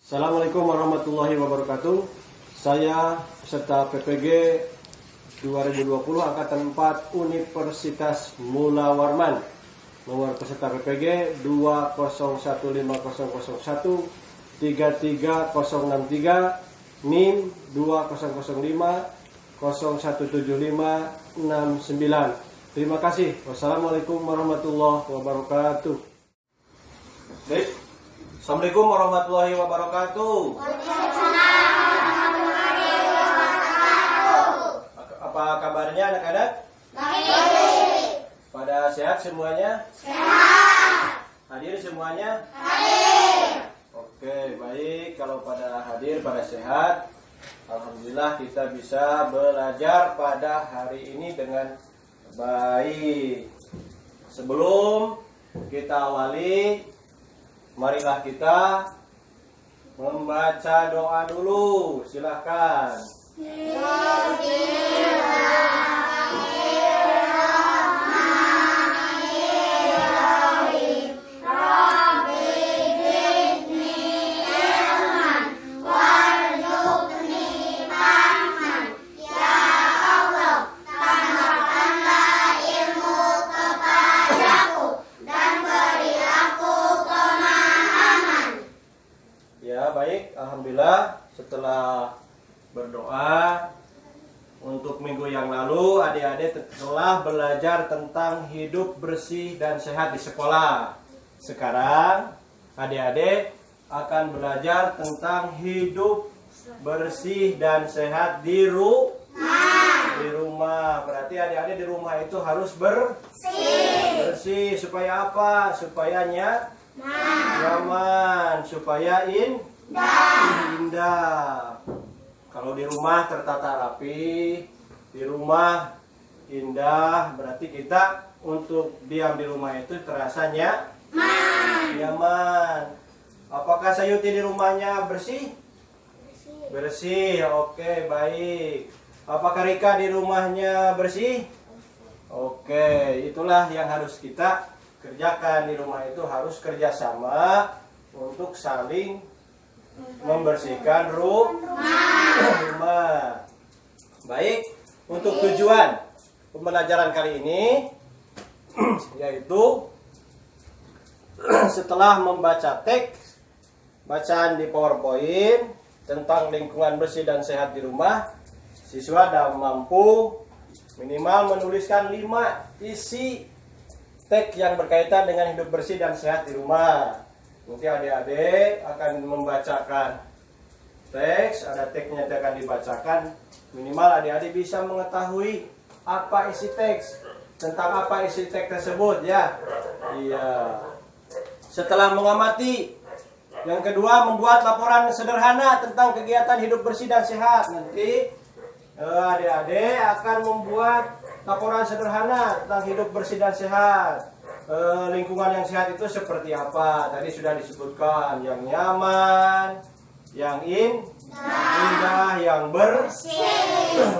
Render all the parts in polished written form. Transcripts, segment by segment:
Assalamualaikum warahmatullahi wabarakatuh. Saya peserta PPG 2020 Angkatan 4 Universitas Mula Warman. Nomor peserta PPG 2015001 33063, NIM 2005 017569. Terima kasih. Wassalamualaikum warahmatullahi wabarakatuh. Baik. Assalamualaikum warahmatullahi wabarakatuh. Apa kabarnya anak-anak? Baik. Pada sehat semuanya? Sehat. Hadir semuanya? Hadir. Oke, baik. Kalau pada hadir, pada sehat, alhamdulillah kita bisa belajar pada hari ini dengan baik. Sebelum kita awali, marilah kita membaca doa dulu. Silakan. Ya, baik. Alhamdulillah, setelah berdoa untuk minggu yang lalu, adik-adik telah belajar tentang hidup bersih dan sehat di sekolah. Sekarang, adik-adik akan belajar tentang hidup bersih dan sehat di rumah. Berarti adik-adik di rumah itu harus bersih. Supaya apa? Supaya nyaman, supaya indah. Kalau di rumah tertata rapi, di rumah indah, berarti kita untuk diam di rumah itu terasa nyaman. Apakah Sayuti di rumahnya bersih? Bersih, oke, baik. Apakah Rika di rumahnya bersih? Oke, itulah yang harus kita kerjakan di rumah, itu harus kerjasama untuk saling membersihkan rumah. Baik, untuk tujuan pembelajaran kali ini yaitu setelah membaca teks bacaan di PowerPoint tentang lingkungan bersih dan sehat di rumah, siswa dapat mampu minimal menuliskan 5 isi teks yang berkaitan dengan hidup bersih dan sehat di rumah. Nanti adik-adik akan membacakan teks, ada teksnya yang akan dibacakan. Minimal adik-adik bisa mengetahui apa isi teks, tentang apa isi teks tersebut ya. Iya. Setelah mengamati, yang kedua membuat laporan sederhana tentang kegiatan hidup bersih dan sehat. Nanti adik-adik akan membuat laporan sederhana tentang hidup bersih dan sehat. Lingkungan yang sehat itu seperti apa? Tadi sudah disebutkan, yang nyaman, yang indah, yang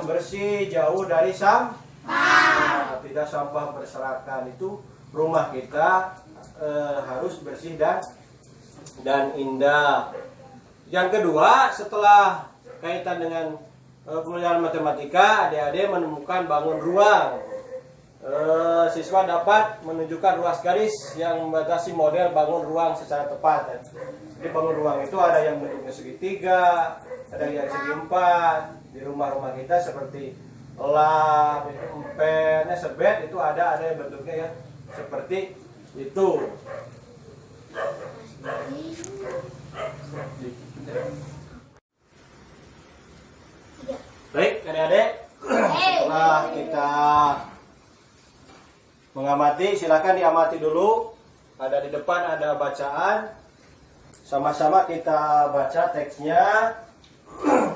bersih, jauh dari sampah, tidak sampah berserakan. Itu rumah kita harus bersih dan indah. Yang kedua, setelah kaitan dengan pembelajaran matematika, adik-adik menemukan bangun ruang. Siswa dapat menunjukkan ruas garis yang membatasi model bangun ruang secara tepat. Jadi bangun ruang itu ada yang bentuknya segitiga, ada yang segi 4. Di rumah-rumah kita seperti lap, empet, sebet, itu ada yang bentuknya ya seperti itu. Baik, adik-adik, setelah kita mengamati, silakan diamati dulu. Ada di depan ada bacaan. Sama-sama kita baca teksnya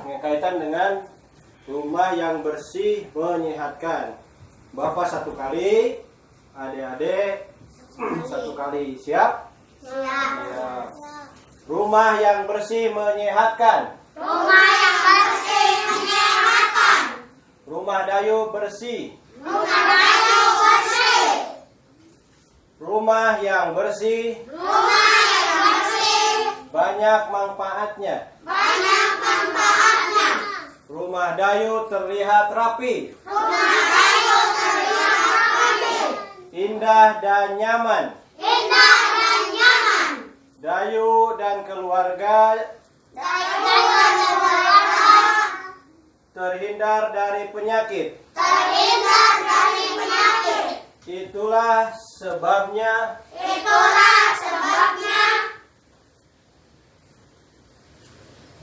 yang kaitan dengan rumah yang bersih menyehatkan. Bapak 1 kali, adik-adik 1 kali. Siap? Ya. Rumah yang bersih menyehatkan. Rumah yang bersih menyehatkan. Rumah Dayu bersih. Rumah Dayu bersih. Rumah yang bersih Rumah yang bersih banyak manfaatnya. Banyak manfaatnya. Rumah Dayu terlihat rapi, Rumah Dayu terlihat rapi, indah dan nyaman. indah dan nyaman. Dayu dan keluarga Dayu dan keluarga terhindar dari penyakit. terhindar dari penyakit. Itulah sebabnya Itulah sebabnya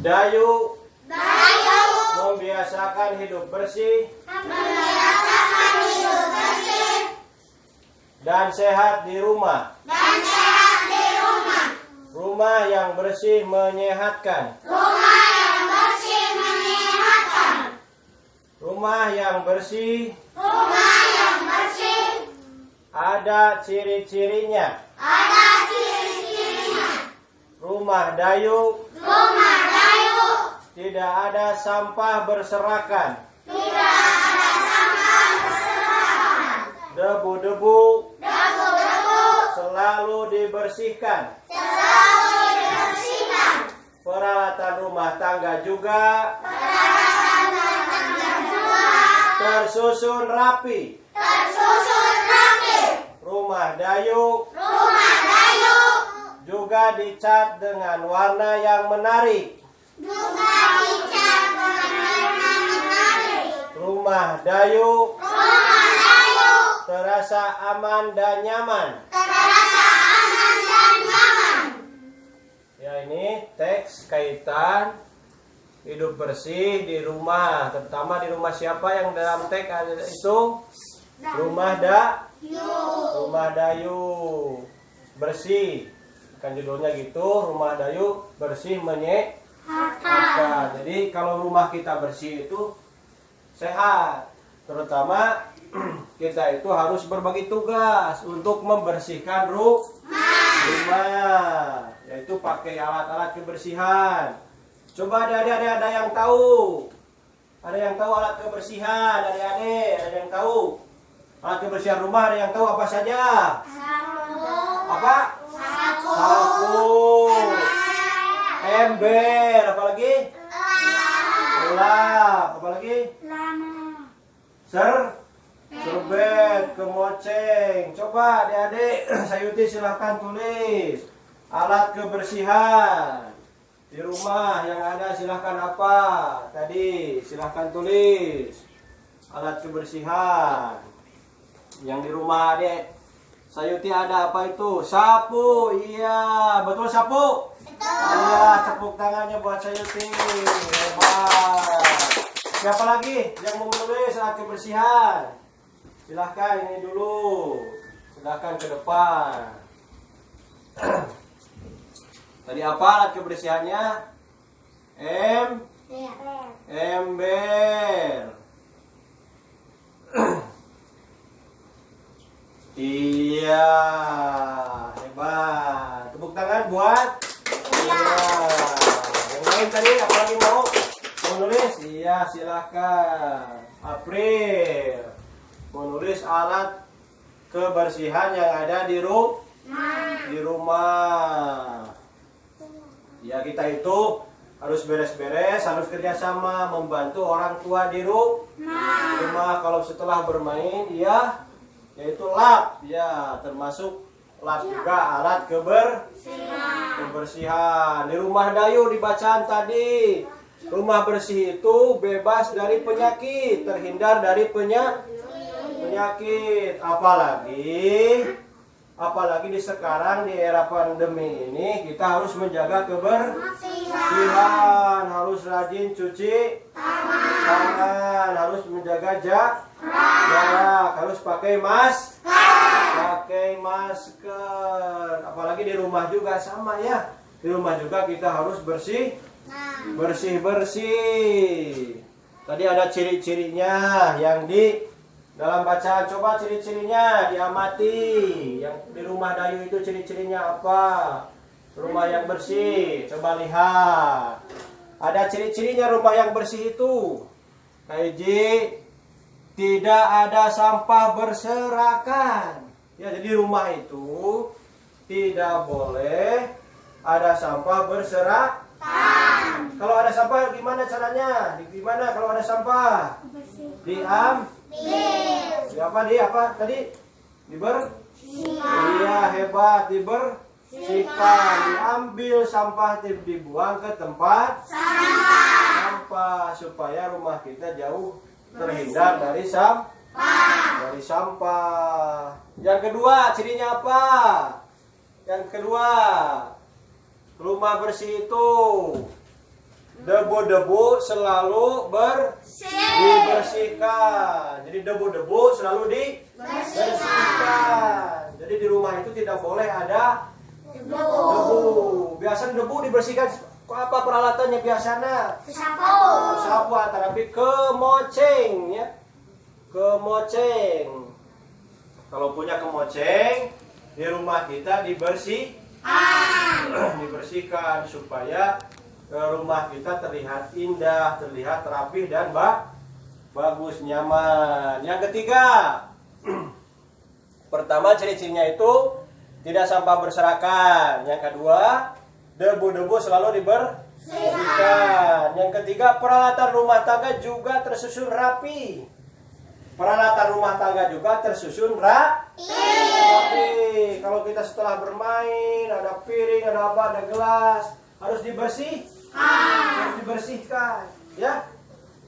Dayu Dayu membiasakan hidup bersih membiasakan hidup bersih dan sehat di rumah. dan sehat di rumah. Rumah yang bersih menyehatkan. Rumah yang bersih menyehatkan. Rumah yang bersih Rumah yang bersih ada ciri-cirinya. ada ciri-cirinya. Rumah Dayu Rumah Dayu tidak ada sampah berserakan. tidak ada sampah berserakan. Debu-debu Debu-debu selalu dibersihkan. selalu dibersihkan. Peralatan rumah tangga juga Peralatan rumah tangga juga tersusun rapi. tersusun rapi. Rumah Dayu Rumah Dayu juga dicat dengan warna yang menarik. juga dicat dengan warna menarik. Rumah Dayu Rumah Dayu terasa aman dan nyaman. terasa aman dan nyaman. Ya, ini teks kaitan hidup bersih di rumah, terutama di rumah siapa yang dalam teks ada itu? Rumah Rumah Dayu bersih. Kan judulnya gitu, Rumah Dayu bersih menyehatkan. Jadi kalau rumah kita bersih itu sehat. Terutama kita itu harus berbagi tugas untuk membersihkan rumah, yaitu pakai alat-alat kebersihan. Coba adik-adik ada yang tahu? Ada yang tahu alat kebersihan? Adik-adik ada yang tahu? Alat kebersihan rumah ada yang tahu apa saja? Apa? Sapu, ember, apa lagi? Lap, apa lagi? Serbet, kemoceng. Coba adik-adik, Sayuti silahkan tulis alat kebersihan di rumah yang ada. Silahkan apa? Tadi silahkan tulis alat kebersihan yang di rumah adik. Sayuti ada apa itu? Sapu, iya, betul sapu. Iya, tepuk tangannya buat Sayuti. Hebat. Siapa lagi yang mau menulis alat kebersihan? Silahkan ini dulu. Silahkan ke depan. Tadi apa alat kebersihannya? Ember. Iya, hebat. Tepuk tangan buat. Iya. Yang lain tadi apalagi mau nulis? Iya, silahkan. April menulis alat kebersihan yang ada di rumah. Ya, kita itu harus beres-beres, harus kerjasama, membantu orang tua di rumah. Kalau setelah bermain, ya, yaitu lap, ya, termasuk lap juga alat kebersihan. Di rumah Dayu dibacaan tadi, rumah bersih itu bebas dari penyakit, terhindar dari penyakit. Apalagi di sekarang di era pandemi ini kita harus menjaga kebersihan, harus rajin cuci tangan, harus menjaga jarak, harus pakai masker. Apalagi di rumah juga sama ya. Di rumah juga kita harus bersih. Tadi ada ciri-cirinya yang di dalam bacaan. Coba ciri-cirinya diamati. Yang di rumah Dayu itu ciri-cirinya apa? Rumah yang bersih. Coba lihat. Ada ciri-cirinya rumah yang bersih itu. Kaiji, tidak ada sampah berserakan. Ya, jadi rumah itu tidak boleh ada sampah berserakan. Kalau ada sampah gimana caranya? Gimana kalau ada sampah? Apa tadi? Iya, hebat, dibersihkan. Diambil sampah, dibuang ke tempat sampah supaya rumah kita jauh terhindar dari sampah. Yang kedua, cirinya apa? Yang kedua, rumah bersih itu debu-debu selalu dibersihkan. Jadi debu-debu selalu dibersihkan. Jadi di rumah itu tidak boleh ada debu. Biasanya debu dibersihkan apa peralatannya biasanya? Sapu tapi kemoceng ya. Kemoceng. Kalau punya kemoceng di rumah kita dibersihkan supaya rumah kita terlihat indah, terlihat rapih dan bagus, nyaman. Yang ketiga, pertama ciri-cirinya itu tidak sampah berserakan. Yang kedua, debu-debu selalu dibersihkan. Yang ketiga, peralatan rumah tangga juga tersusun rapi. Peralatan rumah tangga juga tersusun rapi. Kalau kita setelah bermain, ada piring, ada apa, ada gelas, harus dibersihkan, ya.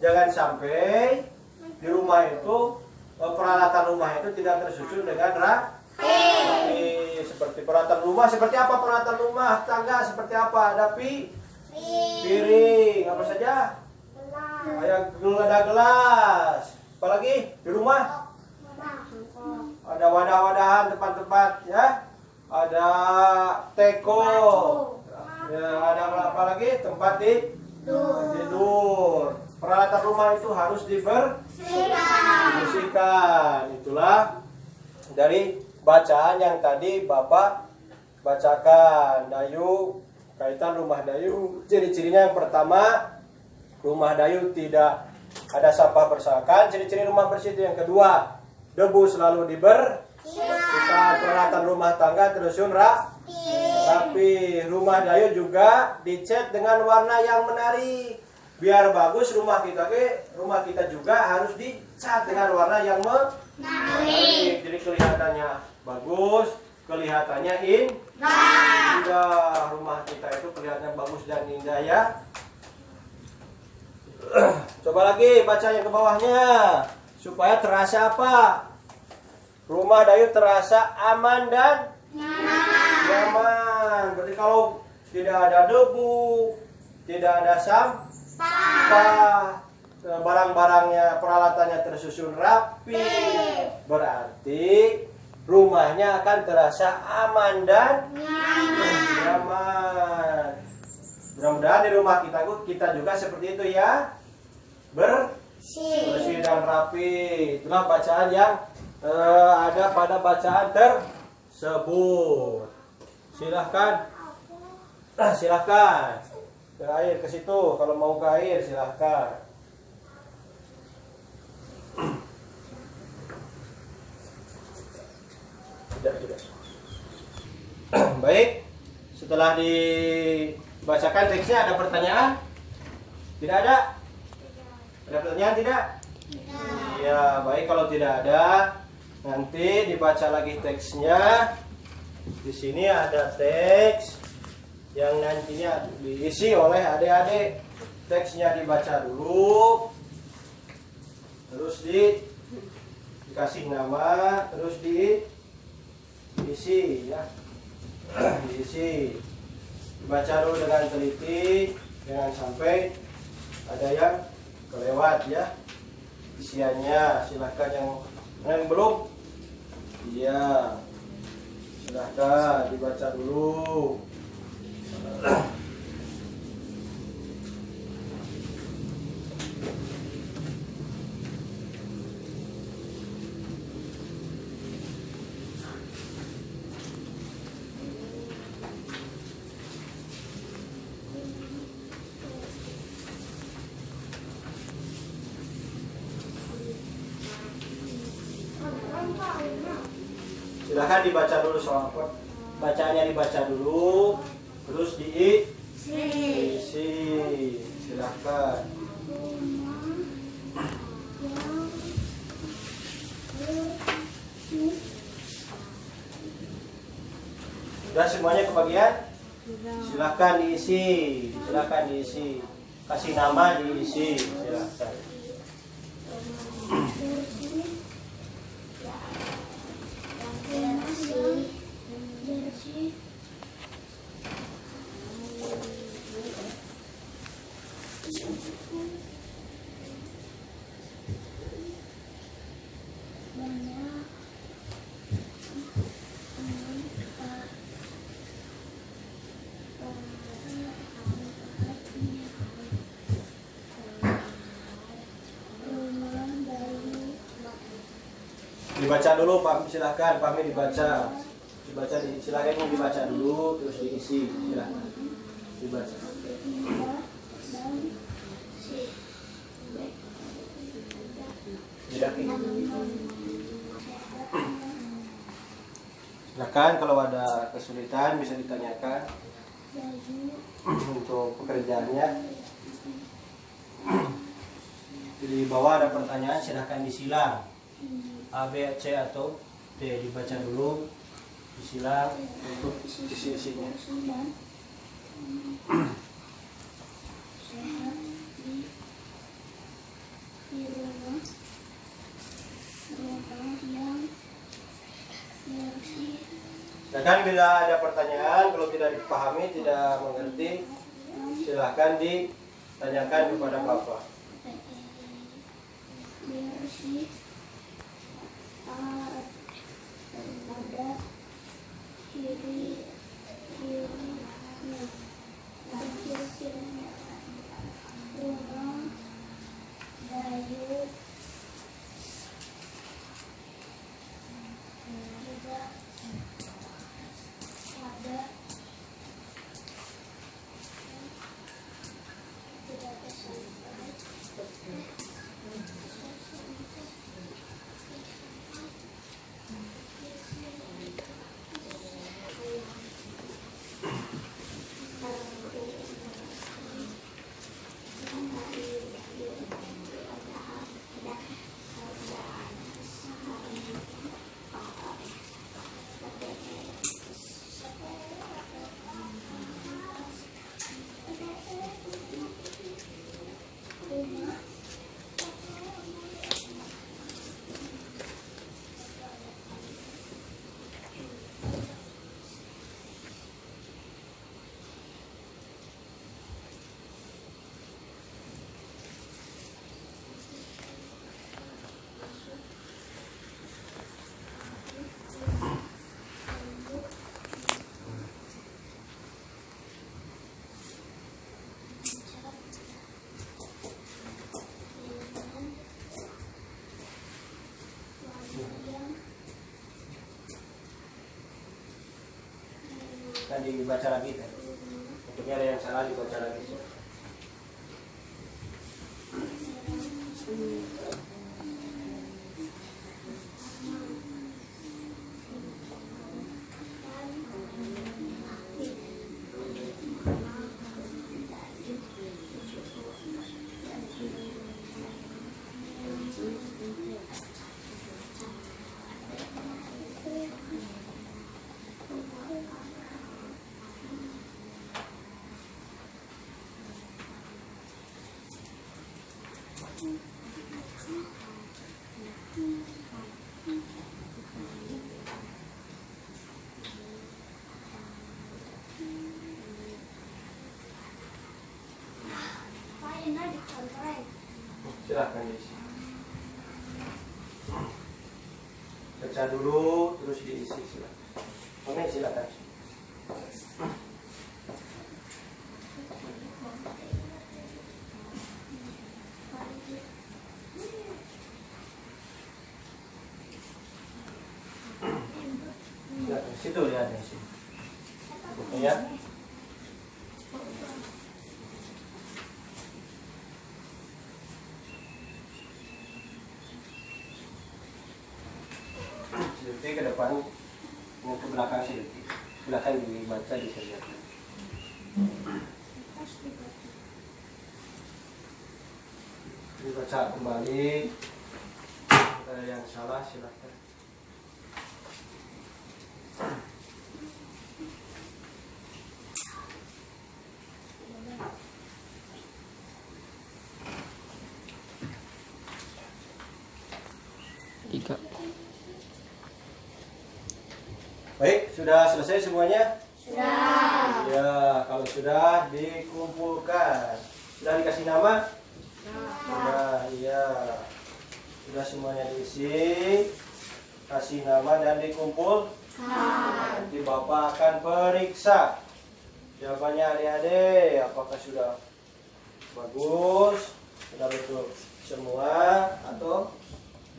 Jangan sampai di rumah itu peralatan rumah itu tidak tersusun dengan rapi. Seperti peralatan rumah, seperti apa peralatan rumah tangga? Seperti apa? Ada piring, apa saja? Kayak ada gelas. Apalagi di rumah ada wadah-wadahan, tempat-tempat ya, ada teko, ya, ada apa lagi? Tempat tidur. Peralatan rumah itu harus dibersihkan. Itulah dari bacaan yang tadi Bapak bacakan. Dayu, kaitan rumah Dayu. Ciri-cirinya yang pertama, rumah Dayu tidak ada sampah berserakan. Ciri-ciri rumah bersih itu yang kedua, debu selalu dibersihkan. Peralatan rumah tangga tersusun rapi. Rumah Dayu juga dicat dengan warna yang menarik. Biar bagus rumah kita juga harus dicat dengan warna yang menarik. Jadi kelihatannya bagus, kelihatannya indah. Rumah kita itu kelihatannya bagus dan indah ya. Coba lagi baca yang ke bawahnya supaya terasa apa? Rumah Dayu terasa aman dan nyaman. Berarti kalau tidak ada debu, tidak ada sampah, barang-barangnya, peralatannya tersusun rapi, berarti rumahnya akan terasa aman dan nyaman. Mudah-mudahan di rumah kita juga seperti itu ya, bersih dan rapi. Itulah bacaan yang ada pada bacaan tersebut. Silahkan ke air, ke situ. Kalau mau ke air silahkan. Tidak. Baik, setelah dibacakan teksnya ada pertanyaan? Tidak ada? Ada pertanyaan tidak? Ya, baik, kalau tidak ada, nanti dibaca lagi teksnya. Di sini ada teks yang nantinya diisi oleh adik-adik. Teksnya dibaca dulu, terus dikasih nama, terus diisi ya. Diisi. Dibaca dulu dengan teliti, jangan sampai ada yang kelewat ya isiannya. Silahkan yang belum, iya, silahkan dibaca dulu. Silahkan dibaca dulu soal bacaannya, dibaca dulu. Terus diisi. Silakan. Sudah semuanya kebagian? Silakan diisi. Silakan diisi. Kasih nama diisi. Silakan. Dibaca dulu Pak, silahkan Pak Mi dibaca. Silakan dibaca dulu terus diisi. Silahkan dibaca. Silakan kalau ada kesulitan bisa ditanyakan untuk pekerjaannya. Di bawah ada pertanyaan, silahkan disilang. A, B, C atau D dibaca dulu, disilang untuk isi-isinya. Silakan bila ada pertanyaan, kalau tidak dipahami, tidak mengerti, silahkan ditanyakan kepada Bapak. Kan dibaca lagi kan? Mungkin ada yang salah dibaca lagi. Silahkan diisi. Baca dulu terus diisi, silakan. Oke, silakan. Silakan. Situ lihat di sini. Ya. Sedikit ke depan, ke belakang sedikit. Silakan dibaca, dikerjakan. Dibaca kembali. Ada yang salah silakan. Tiga. Baik, sudah selesai semuanya? Sudah. Ya, kalau sudah dikumpulkan. Sudah dikasih nama? Sudah, iya. Sudah semuanya diisi. Kasih nama dan dikumpul. Nanti Bapak akan periksa jawabannya adik-adik. Apakah sudah bagus? Sudah betul semua atau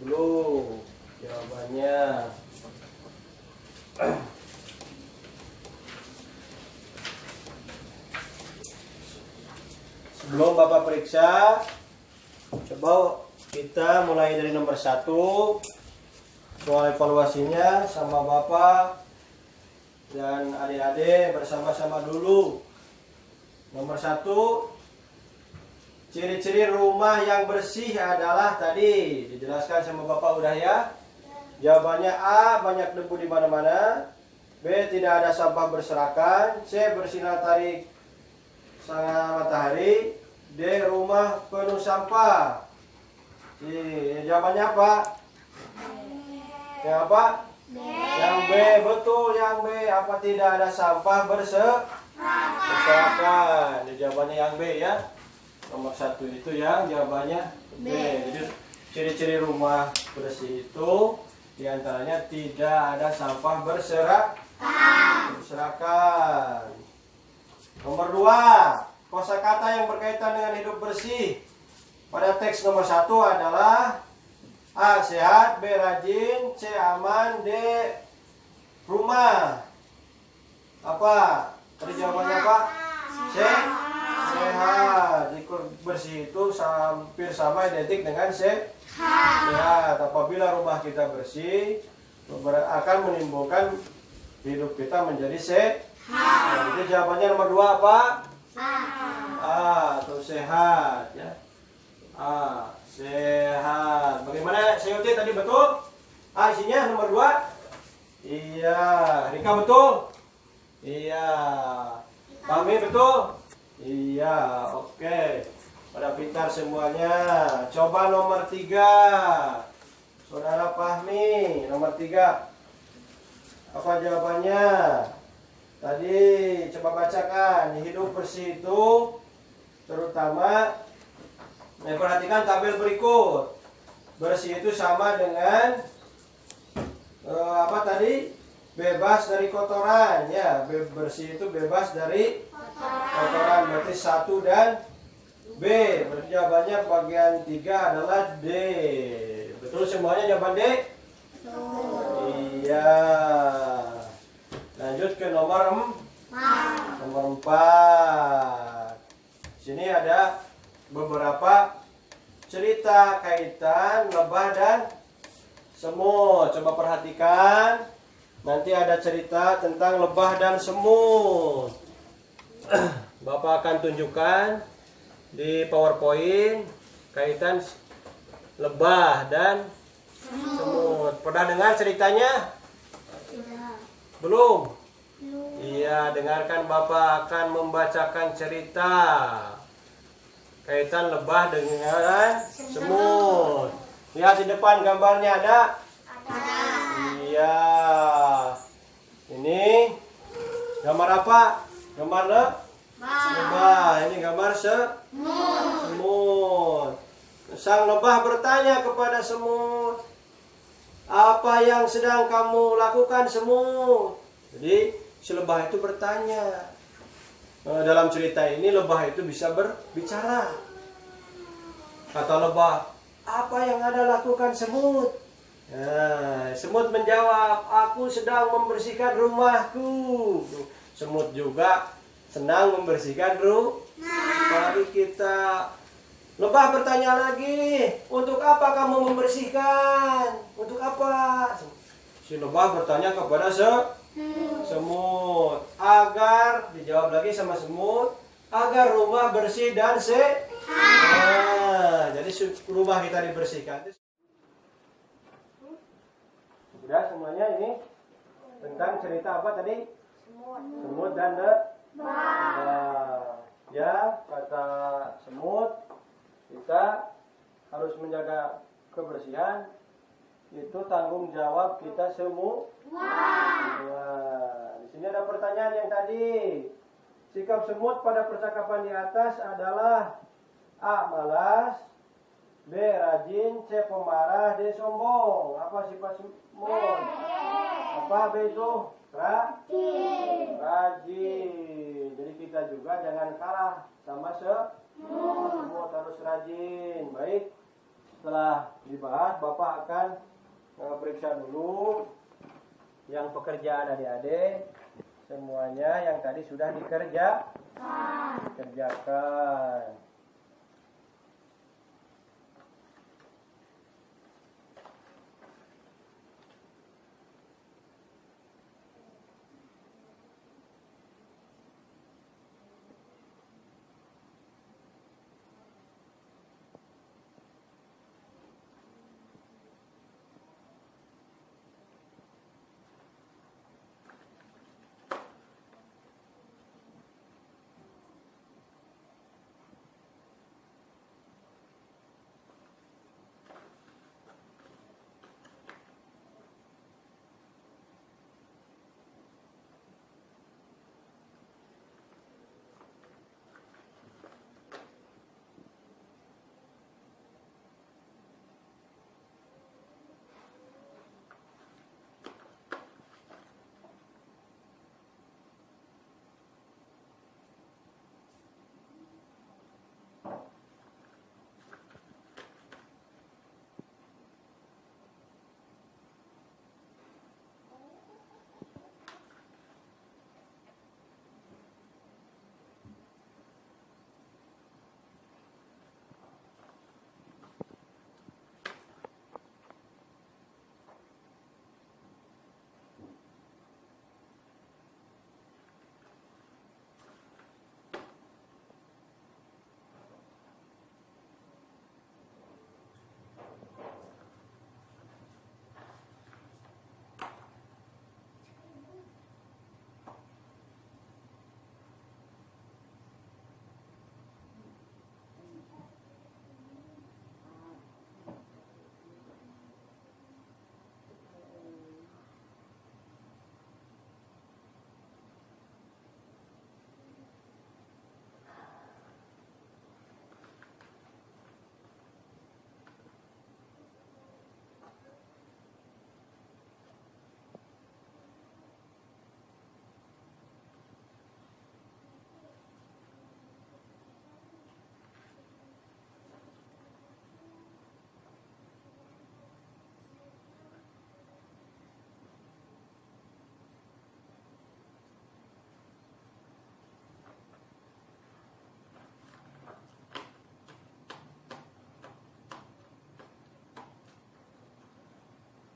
belum? Jawabannya. Sebelum Bapak periksa, coba kita mulai dari nomor 1. Soal evaluasinya sama Bapak dan adik-adik bersama-sama dulu. Nomor 1, ciri-ciri rumah yang bersih adalah tadi dijelaskan sama Bapak udah ya. Jawabannya A, banyak debu di mana-mana. B, tidak ada sampah berserakan. C, bersinar terik sangat matahari. D, rumah penuh sampah. Jawabannya apa? Yang apa? Yang B, betul yang B. Apa tidak ada sampah berserakan? Jawabannya yang B ya. Nomor 1 itu yang jawabannya B. Jadi ciri-ciri rumah bersih itu diantaranya tidak ada sampah berserakan. Nomor 2, kosakata yang berkaitan dengan hidup bersih pada teks nomor 1 adalah A, sehat, B, rajin, C, aman, D, rumah. Apa? Tadi jawabannya apa? C, sehat. Hidup bersih itu hampir sama identik dengan sehat. Apabila rumah kita bersih akan menimbulkan hidup kita menjadi sehat. Jadi jawabannya nomor 2 apa? A atau sehat ya. A, sehat. Bagaimana Sayuti tadi betul? A isinya nomor 2? Iya. Rika betul? Iya. Pami betul? Iya. Oke. Pada pintar semuanya. Coba nomor 3. Saudara Fahmi, nomor 3. Apa jawabannya? Tadi coba bacakan. Hidup bersih itu terutama perhatikan tabel berikut. Bersih itu sama dengan apa tadi? Bebas dari kotoran ya. Bersih itu bebas dari kotoran. Berarti 1 dan B. Berarti jawabannya bagian 3 adalah D. Betul semuanya jawaban D? Iya. Lanjut ke nomor 4. Sini ada beberapa cerita kaitan lebah dan semut. Coba perhatikan. Nanti ada cerita tentang lebah dan semut. Bapak akan tunjukkan di PowerPoint kaitan lebah dan semut. Pernah dengar ceritanya? Belum? Iya, dengarkan Bapak akan membacakan cerita kaitan lebah dengan semut. Lihat di depan gambarnya ada? Iya. Ini gambar apa? Gambar lebah. Ini gambar semut. Sang lebah bertanya kepada semut, apa yang sedang kamu lakukan semut? Jadi si lebah itu bertanya. Dalam cerita ini lebah itu bisa berbicara. Kata lebah, apa yang Anda lakukan semut? Nah, semut menjawab, aku sedang membersihkan rumahku. Semut juga senang membersihkan rumah kita. Lebah bertanya lagi, untuk apa kamu membersihkan? Untuk apa? Si lebah bertanya kepada semut. Agar, dijawab lagi sama semut, agar rumah bersih dan sehat. Nah, jadi rumah kita dibersihkan. Sudah semuanya ini tentang cerita apa tadi? Semut dan lebah. Ya, kata semut, kita harus menjaga kebersihan. Itu tanggung jawab kita semua. Nah, di sini ada pertanyaan yang tadi. Sikap semut pada percakapan di atas adalah A. Malas, B. Rajin, C. Pemarah, D. Sombong. Apa sifat semut? Apa B itu? Rajin. Jadi kita juga jangan kalah sama semut, harus rajin. Baik, setelah dibahas, Bapak akan periksa dulu yang pekerjaan adik-adik. Semuanya yang tadi sudah dikerjakan.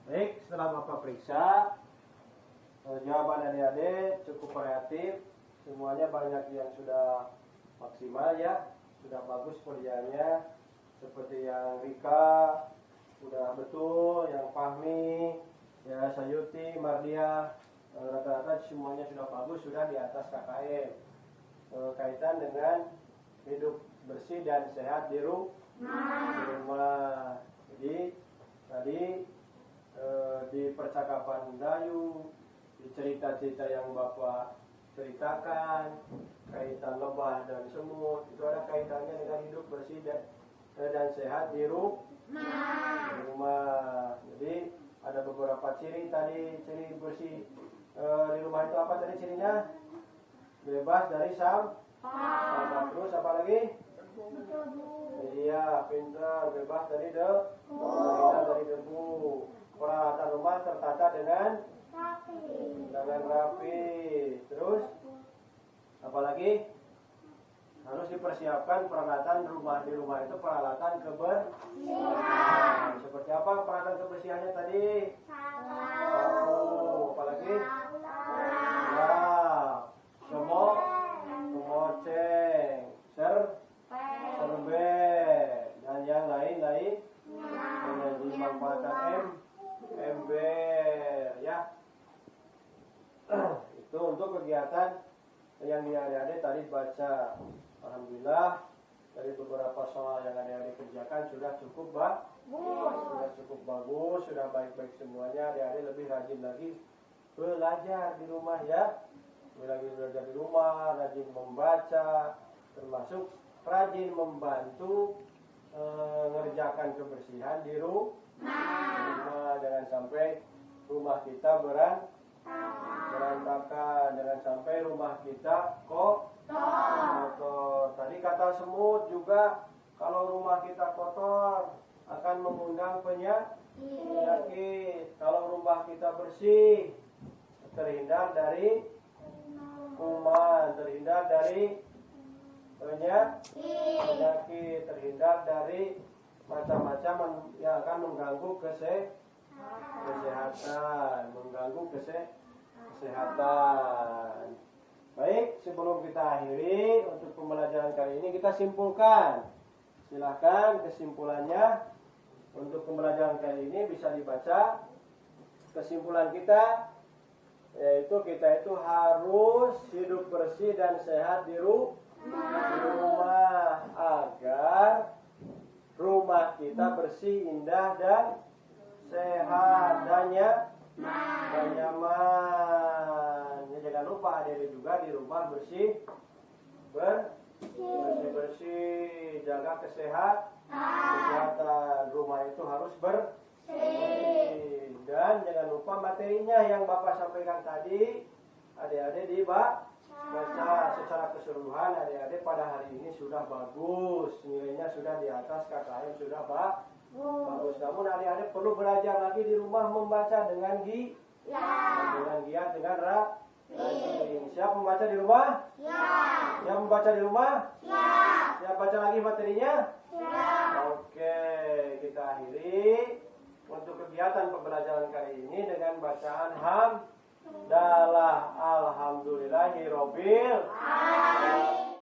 Baik, setelah Bapak periksa, jawaban adik-adik cukup kreatif. Semuanya banyak yang sudah maksimal ya, sudah bagus kerjanya. Seperti yang Rika, sudah betul, yang Fahmi, ya Sayuti, Mardia, rata-rata semuanya sudah bagus, sudah di atas KKM. Kaitan dengan hidup bersih dan sehat di rumah. Jadi tadi di percakapan Dayu, di cerita-cerita yang Bapak ceritakan, kaitan lebah dan semut, itu ada kaitannya dengan hidup bersih dan sehat di rumah. Jadi ada beberapa ciri tadi, ciri bersih di rumah itu apa tadi cirinya? Bebas dari sampah. Terus apa lagi? Iya, pintar, bebas dari debu. Peralatan rumah tertata dengan rapi. Terus apa lagi? Harus dipersiapkan peralatan rumah. Di rumah itu peralatan kebersihan. Seperti apa peralatan kebersihannya tadi? Sapu. Apa lagi? Ya, semoceh. kegiatan yang adik-adik tadi baca. Alhamdulillah dari beberapa soal yang adik-adik kerjakan sudah cukup bagus, sudah baik-baik semuanya. Adik-adik lebih rajin lagi belajar di rumah ya. Lebih lagi belajar di rumah, rajin membaca, termasuk rajin membantu mengerjakan kebersihan di rumah. Jangan sampai rumah kita berantakan, jangan sampai rumah kita kotor. Tadi kata semut juga, kalau rumah kita kotor akan mengundang penyakit. Kalau rumah kita bersih, terhindar dari kuman, terhindar dari penyakit, terhindar dari macam-macam yang akan mengganggu kesehatan, kesehatan. Baik, sebelum kita akhiri untuk pembelajaran kali ini, kita simpulkan. Silakan kesimpulannya untuk pembelajaran kali ini bisa dibaca. Kesimpulan kita yaitu kita itu harus hidup bersih dan sehat di rumah agar rumah kita bersih, indah dan sehat dan nyaman. Ya, jangan lupa adik-adik juga di rumah bersih, jaga kesehatan. Rumah itu harus bersih. Dan jangan lupa materinya yang Bapak sampaikan tadi, adik-adik dibaca secara keseluruhan. Adik-adik pada hari ini sudah bagus, nilainya sudah di atas KKM, sudah bagus. Namun adik-adik perlu belajar lagi di rumah membaca dengan giat, dengan rajin. Siap membaca di rumah? Siap membaca di rumah? Siap baca lagi materinya? Oke, kita akhiri untuk kegiatan pembelajaran kali ini dengan bacaan hamdalah alhamdulillahirobbil alamin.